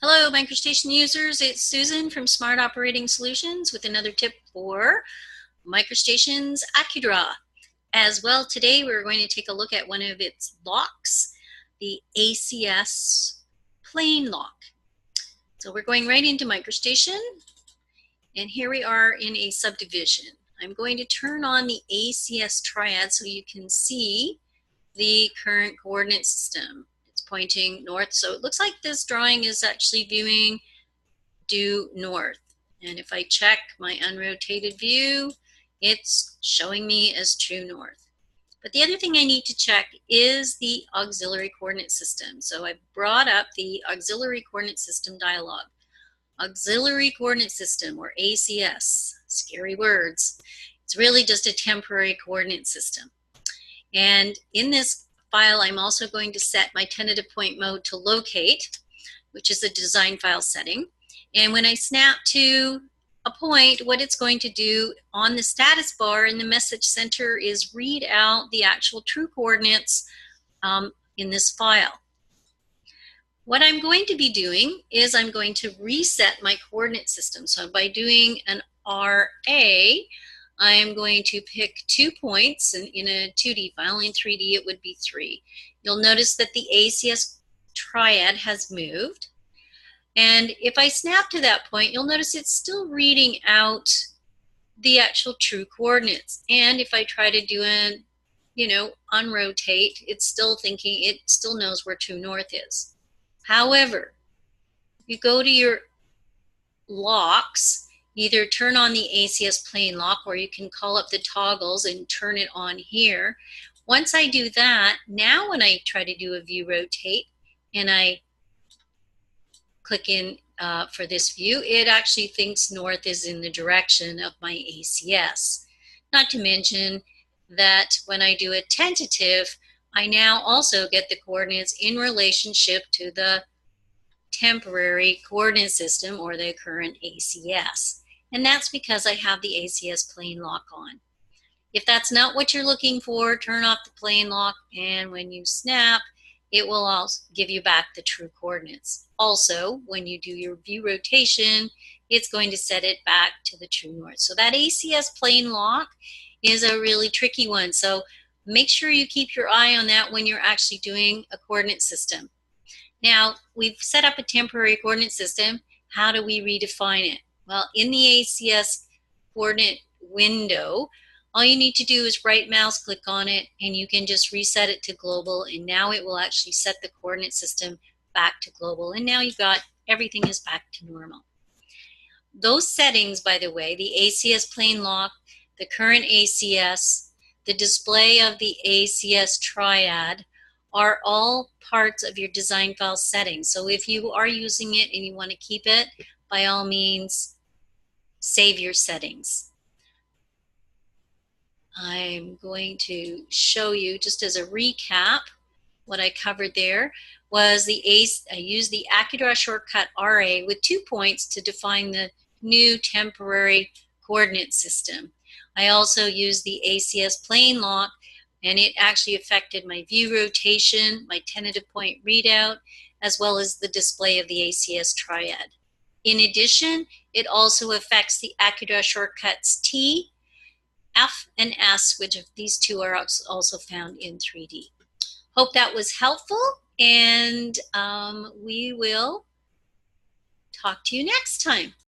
Hello, MicroStation users. It's Susan from Smart Operating Solutions with another tip for MicroStation's AccuDraw. As well, today we're going to take a look at one of its locks, the ACS Plane Lock. So we're going right into MicroStation, and here we are in a subdivision. I'm going to turn on the ACS Triad so you can see the current coordinate system. It's pointing north, so it looks like this drawing is actually viewing due north. And if I check my unrotated view, it's showing me as true north. But the other thing I need to check is the auxiliary coordinate system. So I brought up the auxiliary coordinate system dialog. Auxiliary coordinate system, or ACS, scary words. It's really just a temporary coordinate system. And in this file, I'm also going to set my tentative point mode to locate, which is the design file setting. And when I snap to a point, what it's going to do on the status bar in the message center is read out the actual true coordinates in this file. What I'm going to be doing is I'm going to reset my coordinate system. So by doing an RA, I'm going to pick 2 points in a 2D file. In 3D, it would be 3. You'll notice that the ACS Triad has moved. And if I snap to that point, you'll notice it's still reading out the actual true coordinates. And if I try to do an, unrotate, it's still thinking, it still knows where true north is. However, you go to your locks, either turn on the ACS Plane Lock, or you can call up the toggles and turn it on here. Once I do that, now when I try to do a view rotate and I click in for this view, it actually thinks north is in the direction of my ACS. Not to mention that when I do a tentative, I now also get the coordinates in relationship to the temporary coordinate system, or the current ACS. And that's because I have the ACS Plane Lock on. If that's not what you're looking for, turn off the Plane Lock, and when you snap, it will also give you back the true coordinates. Also, when you do your view rotation, it's going to set it back to the true north. So that ACS Plane Lock is a really tricky one. So make sure you keep your eye on that when you're actually doing a coordinate system. Now, we've set up a temporary coordinate system. How do we redefine it? Well, in the ACS coordinate window, all you need to do is right mouse click on it, and you can just reset it to global, and now it will actually set the coordinate system back to global, and now you've got everything is back to normal. Those settings, by the way, the ACS Plane Lock, the current ACS, the display of the ACS Triad, are all parts of your design file settings. So if you are using it and you want to keep it, by all means, save your settings. I'm going to show you, just as a recap, what I covered there was I used the AccuDraw shortcut RA with 2 points to define the new temporary coordinate system. I also used the ACS Plane Lock, and it actually affected my view rotation, my tentative point readout, as well as the display of the ACS Triad. In addition, it also affects the AccuDraw shortcuts T, F, and S, which these two are also found in 3D. Hope that was helpful, and we will talk to you next time.